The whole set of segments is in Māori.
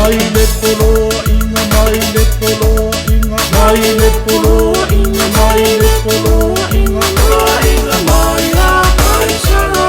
maile polo inga maile polo inga maile polo inga maile polo inga inga maya kaisara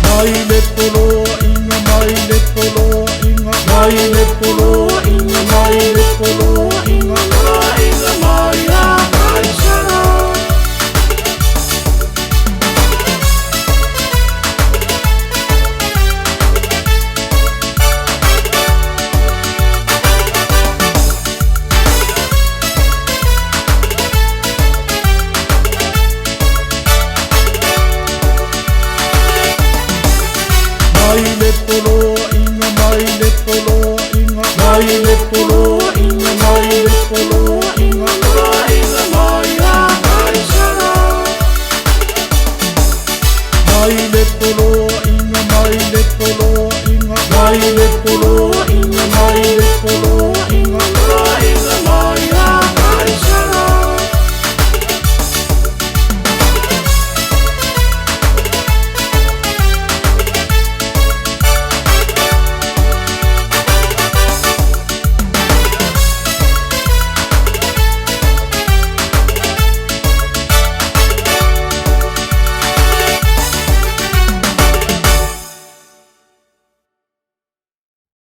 maile polo inga maile polo inga maile polo inga maile polo inga inga maya kaisara maile polo inga maile polo inga maile polo